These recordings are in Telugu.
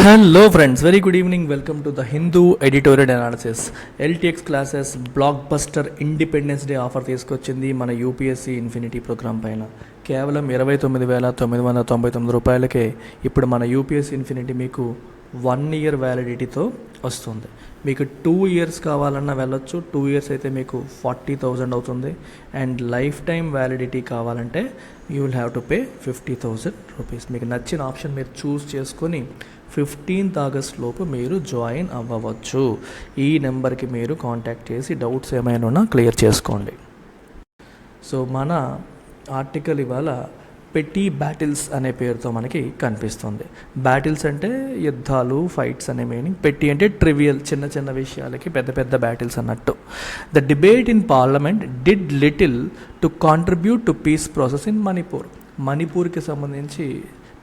Hello friends, very good evening. Welcome to the Hindu editorial analysis. LTX classes blockbuster Independence Day offer తీసుకొచ్చింది మన యూపీఎస్సీ ఇన్ఫినిటీ ప్రోగ్రామ్ పైన. కేవలం 29,999 రూపాయలకే ఇప్పుడు మన యూపీఎస్సీ ఇన్ఫినిటీ మీకు 1 year వ్యాలిడిటీతో వస్తుంది. మీకు 2 years కావాలన్నా వెళ్ళొచ్చు. 2 years అయితే మీకు 40,000 అవుతుంది. అండ్ లైఫ్ టైం వ్యాలిడిటీ కావాలంటే you will have to pay 50,000 rupees. మీకు నచ్చిన ఆప్షన్ మీరు చూస్ చేసుకొని 15th August లోపు మీరు జాయిన్ అవ్వవచ్చు. ఈ నెంబర్కి మీరు కాంటాక్ట్ చేసి డౌట్స్ ఏమైనా ఉన్నా క్లియర్ చేసుకోండి. సో మన ఆర్టికల్ ఇవాళ పెట్టి బ్యాటిల్స్ అనే పేరుతో మనకి కనిపిస్తుంది. బ్యాటిల్స్ అంటే యుద్ధాలు, ఫైట్స్ అనే మీనింగ్. పెట్టి అంటే ట్రివియల్, చిన్న చిన్న విషయాలకి పెద్ద పెద్ద బ్యాటిల్స్ అన్నట్టు. The debate in parliament did little to contribute to peace process in Manipur. మణిపూర్కి సంబంధించి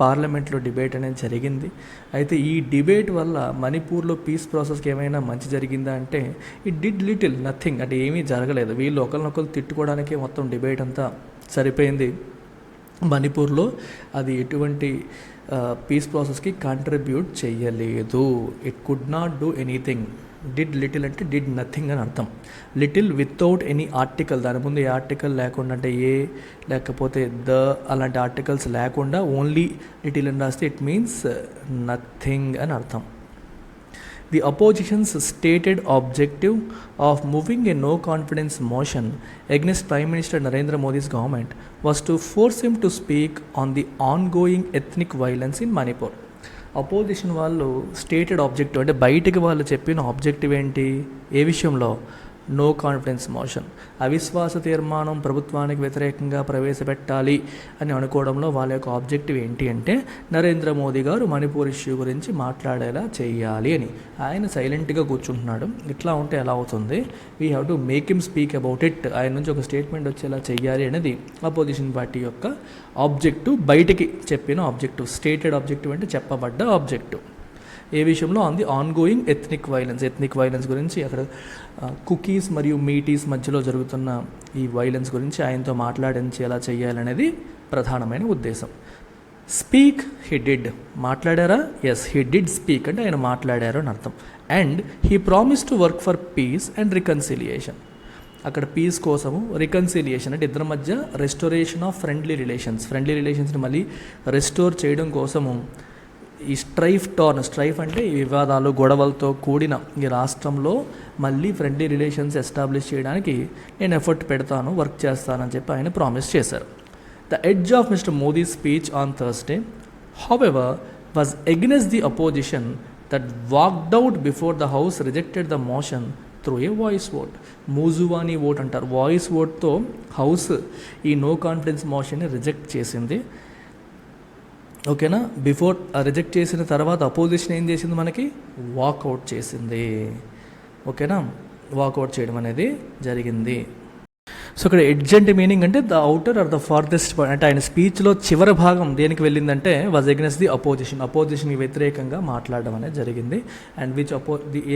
పార్లమెంట్లో డిబేట్ అనేది జరిగింది. అయితే ఈ డిబేట్ వల్ల మణిపూర్లో పీస్ ప్రాసెస్కి ఏమైనా మంచి జరిగిందా అంటే ఇట్ డిడ్ లిటిల్, నథింగ్. అంటే ఏమీ జరగలేదు. వీళ్ళు ఒకరినొకరు తిట్టుకోవడానికే మొత్తం డిబేట్ అంతా సరిపోయింది. మణిపూర్లో అది ఎటువంటి పీస్ ప్రాసెస్కి కాంట్రిబ్యూట్ చేయలేదు. It could not do anything. Did little అంటే డిడ్ నథింగ్ అని అర్థం. లిటిల్ వితౌట్ ఎనీ ఆర్టికల్, దాని ముందు ఏ ఆర్టికల్ లేకుండా, అంటే ఏ లేకపోతే ద అలాంటి ఆర్టికల్స్ లేకుండా ఓన్లీ లిటిల్ అని రాస్తే ఇట్ మీన్స్ నథింగ్ అని అర్థం. The opposition's stated objective of moving a no confidence motion against Prime Minister Narendra Modi's government was to force him to speak on the ongoing ethnic violence in Manipur. Opposition వాళ్ళు స్టేటెడ్ ఆబ్జెక్టివ్ అంటే బయటికి వాళ్ళు చెప్పిన ఆబ్జెక్టివ్ ఏంటి, ఏ విషయంలో? నో కాన్ఫిడెన్స్ మోషన్, అవిశ్వాస తీర్మానం ప్రభుత్వానికి వ్యతిరేకంగా ప్రవేశపెట్టాలి అని అనుకోవడంలో వాళ్ళ యొక్క ఆబ్జెక్టివ్ ఏంటి అంటే నరేంద్ర మోదీ గారు మణిపూర్ ఇష్యూ గురించి మాట్లాడేలా చేయాలి అని. ఆయన సైలెంట్గా కూర్చుంటున్నాడు. ఇట్లా ఉంటే ఎలా అవుతుంది? We have to make him speak about it. ఆయన నుంచి ఒక స్టేట్మెంట్ వచ్చేలా చేయాలి అనేది అపోజిషన్ పార్టీ యొక్క ఆబ్జెక్టివ్, బయటికి చెప్పిన ఆబ్జెక్టివ్. స్టేటెడ్ ఆబ్జెక్టివ్ అంటే చెప్పబడ్డ ఆబ్జెక్టివ్. ఏ విషయంలో? On the on going ethnic violence. Ethnic violence గురించి, అక్కడ కుకీస్ మరియు మీటీస్ మధ్యలో జరుగుతున్న ఈ వైలెన్స్ గురించి ఆయనతో మాట్లాడించేలా చేయాలనేది ప్రధానమైన ఉద్దేశం. Speak he did. మాట్లాడారా? ఎస్, హీ డిడ్ స్పీక్ అంటే ఆయన మాట్లాడారు అని అర్థం. And he promise to work for peace and reconciliation. అక్కడ పీస్ కోసము, రికన్సిలియేషన్ అంటే ఇద్దరి మధ్య restoration of friendly relations. Friendly రిలేషన్స్ని మళ్ళీ రెస్టోర్ చేయడం కోసము ఈ స్ట్రైఫ్ అంటే ఈ వివాదాలు, గొడవలతో కూడిన ఈ రాష్ట్రంలో మళ్ళీ ఫ్రెండ్లీ రిలేషన్స్ ఎస్టాబ్లిష్ చేయడానికి నేను ఎఫర్ట్ పెడతాను, వర్క్ చేస్తానని చెప్పి ఆయన ప్రామిస్ చేశారు. The edge of mister Modi speech on Thursday however was against the opposition that walked out before the house rejected the motion through a voice vote. మూజువానీ ఓట్ అంటారు. వాయిస్ ఓట్తో హౌస్ ఈ నో కాన్ఫిడెన్స్ మోషన్ని రిజెక్ట్ చేసింది. ఓకేనా? బిఫోర్ రిజెక్ట్ చేసిన తర్వాత అపోజిషన్ ఏం చేసింది? మనకి వాకౌట్ చేసింది. ఓకేనా? వాకౌట్ చేయడం అనేది జరిగింది. సో ఇక్కడ ఎడ్జ్ అంటే మీనింగ్ అంటే the outer or the farthest point. అంటే ఆయన స్పీచ్లో చివరి భాగం దేనికి వెళ్ళిందంటే వాజ్ అగెన్స్ట్ ది అపోజిషన్. అపోజిషన్కి వ్యతిరేకంగా మాట్లాడడం అనేది జరిగింది. And which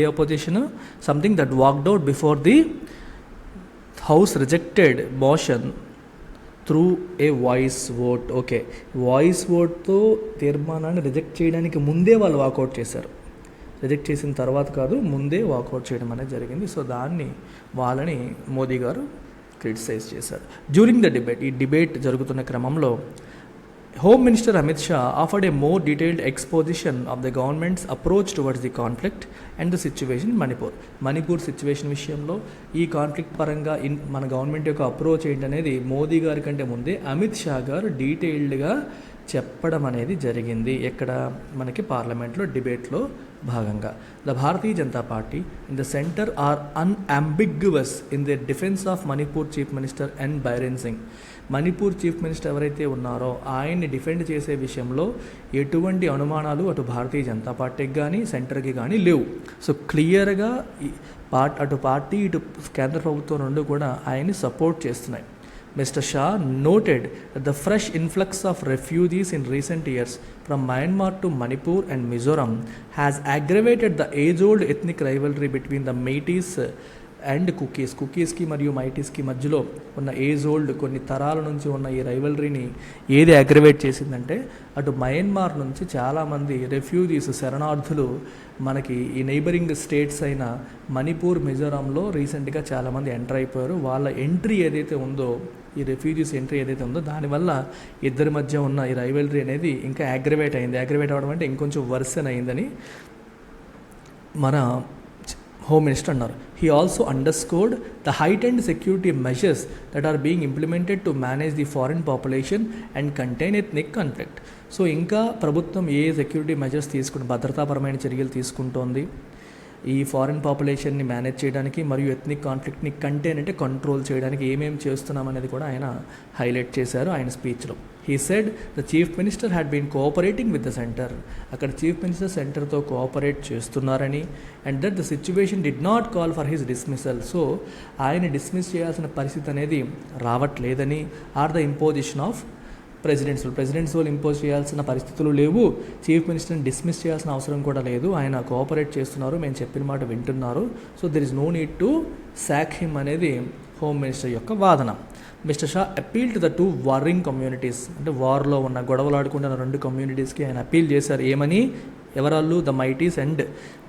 a opposition? Something that walked out before the house rejected motion through a voice vote. Okay, voice ఓట్తో తీర్మానాన్ని రిజెక్ట్ చేయడానికి ముందే వాళ్ళు వాకౌట్ చేశారు. రిజెక్ట్ చేసిన తర్వాత కాదు, ముందే వాకౌట్ చేయడం అనేది జరిగింది. సో దాన్ని వాళ్ళని మోదీ గారు క్రిటిసైజ్ చేశారు. డ్యూరింగ్ ద డిబేట్, ఈ డిబేట్ జరుగుతున్న క్రమంలో home minister Amit Shah offered A more detailed exposition of the governments approach towards the conflict and the situation in Manipur. Manipur situation విషయంలో ఈ కాన్ఫ్లిక్ట్ పరంగా మన గవర్నమెంట్ యొక్క అప్రోచ్ ఏంటనేది మోదీ గారి కంటే ముందే అమిత్ షా గారు డీటెయిల్డ్గా చెప్పడం అనేది జరిగింది. ఎక్కడ? మనకి పార్లమెంట్లో డిబేట్లో భాగంగా. The Bharatiya Janata party in the centre are unambiguous in the defence of Manipur chief minister N Biren Singh. Manipur chief minister ఎవరైతే ఉన్నారో ఆయన్ని డిఫెండ్ చేసే విషయంలో ఎటువంటి అనుమానాలు అటు భారతీయ జనతా పార్టీకి కానీ సెంటర్కి కానీ లేవు. సో క్లియర్గా అటు పార్టీ ఇటు కేంద్ర ప్రభుత్వం రెండు కూడా ఆయన్ని సపోర్ట్ చేస్తున్నాయి. Mr. Shah noted that the fresh influx of refugees in recent years from Myanmar to Manipur and Mizoram has aggravated the age-old ethnic rivalry between the Métis and కుకీస్కి మరియు మైటీస్కి మధ్యలో ఉన్న ఏజ్ ఓల్డ్ కొన్ని తరాల నుంచి ఉన్న ఈ రైవలరీని ఏది అగ్రవేట్ చేసిందంటే, అటు మయన్మార్ నుంచి చాలామంది రెఫ్యూజీస్ శరణార్థులు మనకి ఈ నైబరింగ్ స్టేట్స్ అయిన మణిపూర్, మిజోరాంలో రీసెంట్గా చాలామంది ఎంటర్ అయిపోయారు. వాళ్ళ ఎంట్రీ ఏదైతే ఉందో, ఈ రెఫ్యూజీస్ ఎంట్రీ ఏదైతే ఉందో, దానివల్ల ఇద్దరి మధ్య ఉన్న ఈ రైవలరీ అనేది ఇంకా అగ్రవేట్ అవ్వడం అంటే ఇంకొంచెం వర్సన్ అయిందని మన హోమ్ మినిస్టర్ అన్నారు. He also underscored the heightened security measures that are being implemented to manage the foreign population and contain ethnic conflict. So ఇంకా ప్రభుత్వం ఏ సెక్యూరిటీ మెజర్స్ భద్రతాపరమైన చర్యలు తీసుకుంటోంది ఈ ఫారిన్ పాపులేషన్ని మేనేజ్ చేయడానికి మరియు ఎథ్నిక్ కాన్ఫ్లిక్ట్ని కంటైన్ అంటే కంట్రోల్ చేయడానికి ఏమేమి చేస్తున్నామనేది కూడా ఆయన హైలైట్ చేశారు ఆయన స్పీచ్లో. He said the chief minister had been cooperating with the centre. అక్కడ చీఫ్ మినిస్టర్ సెంటర్తో కోఆపరేట్ చేస్తున్నారని, and that the situation did not call for his dismissal. So ఆయన డిస్మిస్ చేయాల్సిన పరిస్థితి అనేది రావట్లేదని, or the imposition of president's వాళ్ళు ఇంపోజ్ చేయాల్సిన పరిస్థితులు లేవు, చీఫ్ మినిస్టర్ని డిస్మిస్ చేయాల్సిన అవసరం కూడా లేదు, ఆయన కోఆపరేట్ చేస్తున్నారు, మేము చెప్పిన మాట వింటున్నారు, so there is no need to sack him అనేది హోమ్ మినిస్టర్ యొక్క వాదన. Mister Shah appeal to the two warring communities, అంటే వార్లో ఉన్న గొడవలాడుకుంటున్న రెండు కమ్యూనిటీస్కి ఆయన అపీల్ చేశారు. ఏమని? ఎవరాళ్ళు? The Meiteis and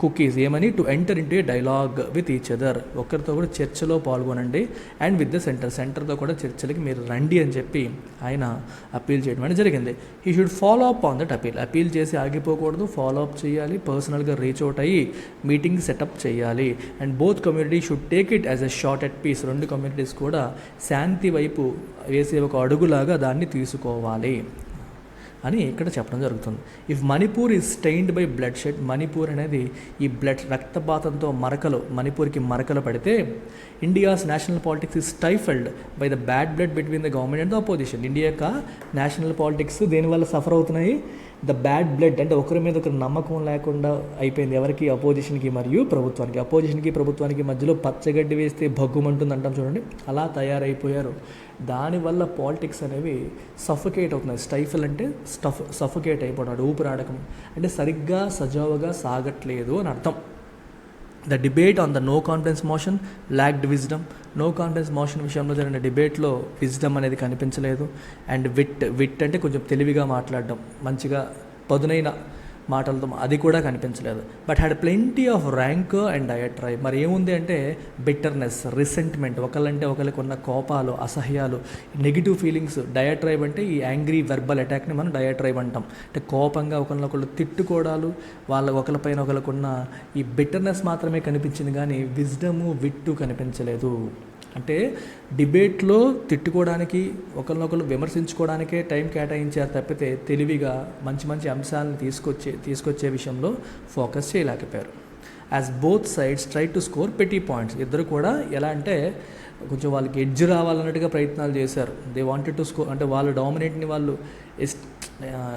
Kukis. ఏమని? To enter into a dialogue with each other. ఒకరితో కూడా చర్చలో పాల్గొనండి, అండ్ విత్ ద సెంటర్తో కూడా చర్చలకి మీరు రండి అని చెప్పి ఆయన అపీల్ చేయడం అనేది జరిగింది. He should follow up on that appeal చేసి ఆగిపోకూడదు, ఫాలో అప్ చేయాలి, పర్సనల్గా రీచ్ అవుట్ అయ్యి మీటింగ్ సెటప్ చేయాలి. And both community should take it as a short at peace. రెండు కమ్యూనిటీస్ కూడా శాంతి వైపు వేసే ఒక అడుగులాగా దాన్ని తీసుకోవాలి అని ఇక్కడ చెప్పడం జరుగుతుంది. If Manipur is stained by bloodshed, Manipur అనేది ఈ రక్తపాతంతో మణిపూర్కి మరకలు పడితే, India's national politics is stifled by the bad blood between the government and the opposition. India యొక్క నేషనల్ పాలిటిక్స్ దేనివల్ల సఫర్ అవుతున్నాయి? ద బ్యాడ్ బ్లడ్, అంటే ఒకరి మీద ఒకరి నమ్మకం లేకుండా అయిపోయింది. ఎవరికి? అపోజిషన్కి మరియు ప్రభుత్వానికి. అపోజిషన్కి ప్రభుత్వానికి మధ్యలో పచ్చగడ్డి వేస్తే భగ్గుమంటుంది అంటాం చూడండి, అలా తయారైపోయారు. దానివల్ల పాలిటిక్స్ అనేవి సఫకేట్ అవుతున్నాయి. స్టైఫల్ అంటే సఫకేట్ అయిపోతున్నాడు, ఊపిరాడకం, అంటే సరిగ్గా సజావుగా సాగట్లేదు అని అర్థం. The debate on the no confidence motion lacked wisdom. No confidence motion విషయంలో జరిగిన డిబేట్లో విజ్డమ్ అనేది కనిపించలేదు. అండ్ విట్ అంటే కొంచెం తెలివిగా మాట్లాడడం, మంచిగా పదునైన మాటలతో, అది కూడా కనిపించలేదు. But had plenty of rank and diatribe. మరి ఏముంది అంటే బిట్టర్నెస్, రిసెంట్మెంట్, ఒకళ్ళంటే ఒకరికి ఉన్న కోపాలు, అసహ్యాలు, నెగిటివ్ ఫీలింగ్స్. డయట్రైబ్ అంటే ఈ యాంగ్రీ వెర్బల్ అటాక్ని మనం డయట్రైబ్ అంటాం. అంటే కోపంగా ఒకరినొకళ్ళు తిట్టుకోవడాలు, ఒకరిపైన ఒకరికున్న ఈ బిట్టర్నెస్ మాత్రమే కనిపించింది, కానీ విజ్డము, విట్టు కనిపించలేదు. అంటే డిబేట్లో తిట్టుకోవడానికి, ఒకరినొకరు విమర్శించుకోవడానికే టైం కేటాయించారు తప్పితే తెలివిగా మంచి మంచి అంశాలను తీసుకొచ్చే విషయంలో ఫోకస్ చేయలేకపోయారు. As both sides try to score petty points. ఇద్దరు కూడా ఎలా అంటే కొంచెం వాళ్ళకి ఎడ్జ్ రావాలన్నట్టుగా ప్రయత్నాలు చేశారు. దే వాంటెడ్ టు స్కోర్, అంటే వాళ్ళ డామినేట్ని వాళ్ళు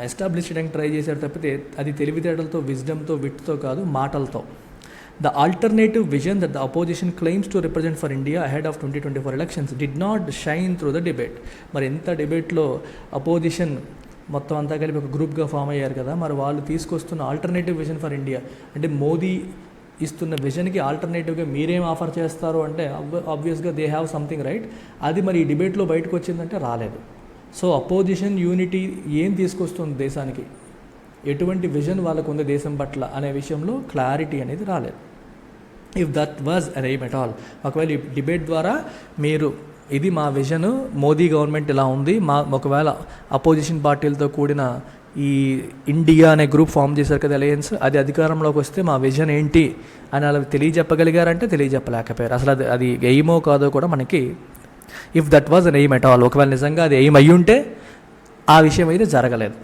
ఎస్టాబ్లిష్ చేయడానికి ట్రై చేశారు తప్పితే అది తెలివితేటలతో, విజ్డమ్తో, విట్తో కాదు, మాటలతో. The alternative vision that the opposition claims to represent for India ahead of 2024 elections did not shine through the debate. మరి ఎంత డిబేట్లో అపోజిషన్ మొత్తం అంతా కలిపి ఒక గ్రూప్గా ఫామ్ అయ్యారు కదా, మరి వాళ్ళు తీసుకొస్తున్న ఆల్టర్నేటివ్ విజన్ ఫర్ ఇండియా, అంటే మోదీ ఇస్తున్న విజన్కి ఆల్టర్నేటివ్గా మీరేం ఆఫర్ చేస్తారు అంటే ఆబ్వియస్గా దే హ్యావ్ సంథింగ్ రైట్. అది మరి ఈ డిబేట్లో బయటకు వచ్చిందంటే రాలేదు. సో అపోజిషన్ యూనిటీ ఏం తీసుకొస్తుంది దేశానికి, ఎటువంటి విజన్ వాళ్ళకు ఉంది దేశం పట్ల అనే విషయంలో క్లారిటీ అనేది రాలేదు. If that was aim at all, ఒకవేళ ఈ డిబేట్ ద్వారా మీరు ఇది మా విజన్, మోదీ గవర్నమెంట్ ఇలా ఉంది, ఒకవేళ అపోజిషన్ పార్టీలతో కూడిన ఈ ఇండియా అనే గ్రూప్ ఫామ్ చేశారు కదా, అలయన్స్, అది అధికారంలోకి వస్తే మా విజన్ ఏంటి అని అలా తెలియజెప్పగలిగారంటే తెలియజెప్పలేకపోయారు. అసలు అది ఎయిమో కాదో కూడా మనకి, if that was aim at all, ఒకవేళ నిజంగా అది ఎయిమ్ అయ్యుంటే ఆ విషయం అయితే జరగలేదు.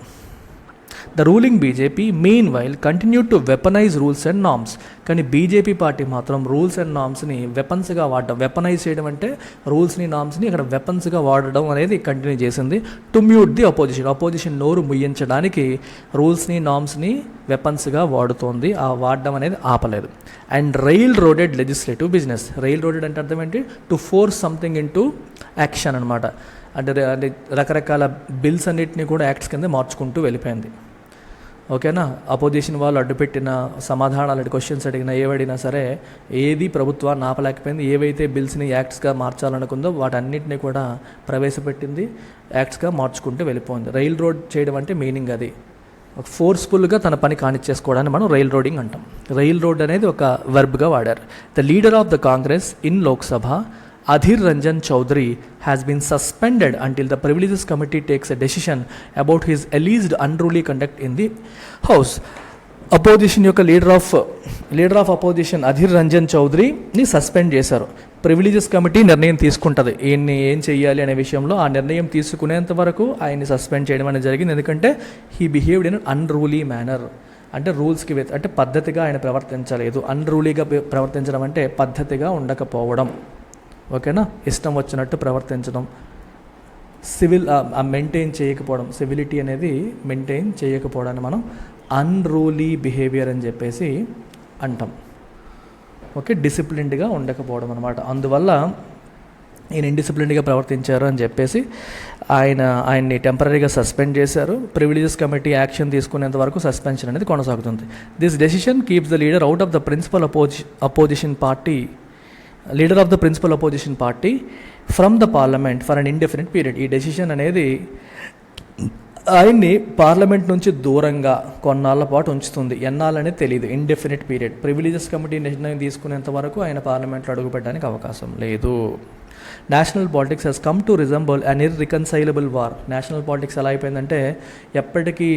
The ruling BJP mean while continue to weaponise rules and norms. కానీ బీజేపీ పార్టీ మాత్రం రూల్స్ అండ్ నామ్స్ని వెపన్స్గా వాడడం, వెపనైజ్ చేయడం అంటే రూల్స్ని, నామ్స్ని ఇక్కడ వెపన్స్గా వాడడం అనేది కంటిన్యూ చేసింది. టు మ్యూట్ ది అపోజిషన్ నోరు ముయ్యించడానికి రూల్స్ని, నామ్స్ని వెపన్స్గా వాడుతోంది, ఆ వాడడం అనేది ఆపలేదు. And railroaded legislative business. Railroaded అంటే అర్థం ఏంటి? To force something into action అనమాట. అంటే రకరకాల బిల్స్ అన్నిటిని కూడా యాక్ట్స్ కింద మార్చుకుంటూ వెళ్ళిపోయింది. ఓకేనా. అపోజిషన్ వాళ్ళు అడ్డుపెట్టిన సమాధానాలు, క్వశ్చన్స్ అడిగినా ఏవడినా సరే ఏది ప్రభుత్వాన్ని ఆపలేకపోయింది. ఏవైతే బిల్స్ని యాక్ట్స్గా మార్చాలనుకుందో వాటన్నిటిని కూడా ప్రవేశపెట్టింది, యాక్ట్స్గా మార్చుకుంటూ వెళ్ళిపోయింది. రైల్ రోడ్ చేయడం అంటే మీనింగ్ అది, ఫోర్స్ఫుల్గా తన పని కానిచ్చేసుకోవడాన్ని మనం రైల్ రోడింగ్ అంటాం. రైల్ రోడ్ అనేది ఒక వర్బ్గా వాడారు. The leader of the Congress in Lok Sabha Adhir Ranjan Chaudhary has been suspended until the Privileges Committee takes a decision about his alleged unruly conduct in the House. Opposition యొక్క leader of opposition Adhir Ranjan చౌదరిని సస్పెండ్ చేశారు. ప్రివిలేజెస్ కమిటీ నిర్ణయం తీసుకుంటుంది ఈయన్ని ఏం చెయ్యాలి అనే విషయంలో. ఆ నిర్ణయం తీసుకునేంత వరకు ఆయన్ని సస్పెండ్ చేయడం అనేది జరిగింది. ఎందుకంటే he behaved in unruly manner, అంటే రూల్స్కి అంటే పద్ధతిగా ఆయన ప్రవర్తించలేదు. అన్రూలీగా ప్రవర్తించడం అంటే పద్ధతిగా ఉండకపోవడం, ఓకేనా, ఇష్టం వచ్చినట్టు ప్రవర్తించడం, మెయింటైన్ చేయకపోవడం, సివిలిటీ అనేది మెయింటైన్ చేయకపోవడాన్ని మనం అన్రూలీ బిహేవియర్ అని చెప్పేసి అంటాం. ఓకే, డిసిప్లిన్డ్గా ఉండకపోవడం అనమాట. అందువల్ల ఈయన ఇండిసిప్లిన్డ్గా ప్రవర్తించారు అని చెప్పేసి ఆయన్ని టెంపరీగా సస్పెండ్ చేశారు. ప్రివిలేజెస్ కమిటీ యాక్షన్ తీసుకునేంత వరకు సస్పెన్షన్ అనేది కొనసాగుతుంది. This decision keeps the leader out of the principal opposition party from the parliament for an indefinite period. ఈ డెసిషన్ అనేది ఆయన్ని పార్లమెంట్ నుంచి దూరంగా కొన్నాళ్ళ పాటు ఉంచుతుంది. ఎన్నాళ్ళనేది తెలియదు, ఇండెఫినిట్ పీరియడ్. ప్రివిలేజెస్ కమిటీ నిర్ణయం తీసుకునేంత వరకు ఆయన పార్లమెంట్లో అడుగుపెట్టడానికి అవకాశం లేదు. National politics has come to resemble an irreconcilable war. National politics ఎలా అయిపోయిందంటే ఎప్పటికీ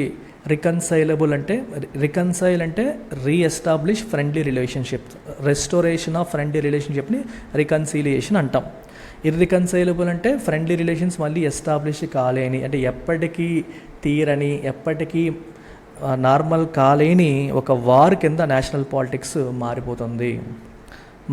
రికన్సైల్ అంటే reestablish friendly relationship, restoration of friendly రిలేషన్షిప్ని రికన్సీలియేషన్ అంటాం. ఇర్రికన్సైలబుల్ అంటే ఫ్రెండ్లీ రిలేషన్స్ మళ్ళీ ఎస్టాబ్లిష్ కాలేని, అంటే ఎప్పటికీ తీరని, ఎప్పటికీ నార్మల్ కాలేని ఒక వార్ కింద నేషనల్ పాలిటిక్స్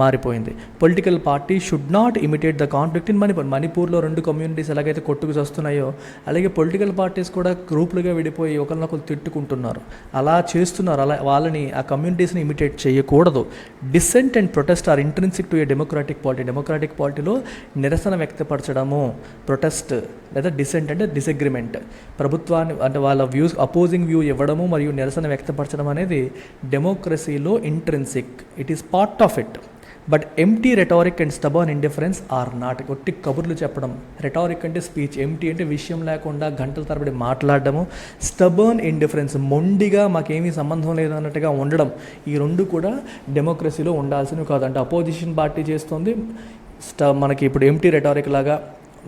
మారిపోయింది. Political party should not imitate the conflict in Manipur. మణిపూర్లో 2 కమ్యూనిటీస్ ఎలాగైతే కొట్టుకు వస్తున్నాయో అలాగే పొలిటికల్ పార్టీస్ కూడా గ్రూపులుగా విడిపోయి ఒకరినొకరు తిట్టుకుంటున్నారు, అలా చేస్తున్నారు. అలా వాళ్ళని, ఆ కమ్యూనిటీస్ని ఇమిటేట్ చేయకూడదు. Dissent and protest are intrinsic to a democratic party. Democratic పార్టీలో నిరసన వ్యక్తపరచడము, ప్రొటెస్ట్ లేదా డిసెంట్ అంటే డిసగ్రిమెంట్, ప్రభుత్వాన్ని అంటే వాళ్ళ వ్యూస్ అపోజింగ్ వ్యూ ఇవ్వడము మరియు నిరసన వ్యక్తపరచడం అనేది డెమోక్రసీలో intrinsic, it is part of it. But empty rhetoric and stubborn indifference are not. ఒట్టి కబుర్లు చెప్పడం, రెటారిక్ అంటే స్పీచ్, ఎంటీ అంటే విషయం లేకుండా గంటల తరబడి మాట్లాడడము, స్టబర్న్ ఇండిఫరెన్స్ మొండిగా మాకేమీ సంబంధం లేదు అన్నట్టుగా ఉండడం, ఈ 2 కూడా డెమోక్రసీలో ఉండాల్సినవి కాదు. అంటే అపోజిషన్ పార్టీ చేస్తుంది, మనకి ఇప్పుడు ఎంటీ రెటారిక్ లాగా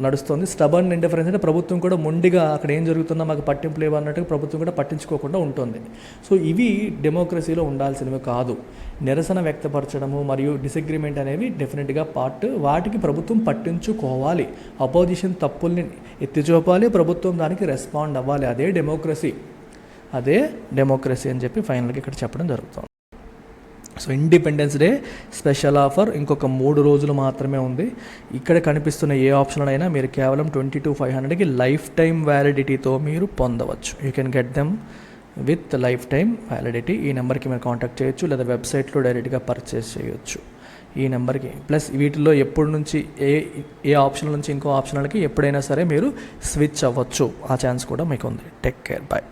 నడుస్తుంది. స్టబర్న్ ఇండిఫరెన్స్ అంటే ప్రభుత్వం కూడా మొండిగా అక్కడ ఏం జరుగుతుందో మాకు పట్టింపు లేవు అన్నట్టుగా ప్రభుత్వం కూడా పట్టించుకోకుండా ఉంటుంది. సో ఇవి డెమోక్రసీలో ఉండాల్సినవి కాదు. నిరసన వ్యక్తపరచడము మరియు డిసగ్రిమెంట్ అనేవి డెఫినెట్గా పార్ట్, వాటికి ప్రభుత్వం పట్టించుకోవాలి. అపోజిషన్ తప్పుల్ని ఎత్తిచూపాలి, ప్రభుత్వం దానికి రెస్పాండ్ అవ్వాలి. అదే డెమోక్రసీ అని చెప్పి ఫైనల్గా ఇక్కడ చెప్పడం జరుగుతుంది. So independence day special offer ఇంకొక 3 రోజులు మాత్రమే ఉంది. ఇక్కడ కనిపిస్తున్న ఏ ఆప్షన్లైనా మీరు కేవలం 22,500కి లైఫ్ టైం వ్యాలిడిటీతో మీరు పొందవచ్చు. You can get them with life time validity. ఈ నెంబర్కి మీరు కాంటాక్ట్ చేయొచ్చు లేదా వెబ్సైట్లో డైరెక్ట్గా పర్చేస్ చేయొచ్చు ఈ నెంబర్కి. ప్లస్ వీటిల్లో ఎప్పటి నుంచి ఏ ఆప్షన్ నుంచి ఇంకో ఆప్షన్లకి ఎప్పుడైనా సరే మీరు స్విచ్ అవ్వచ్చు, ఆ ఛాన్స్ కూడా మీకు ఉంది. Take care, bye.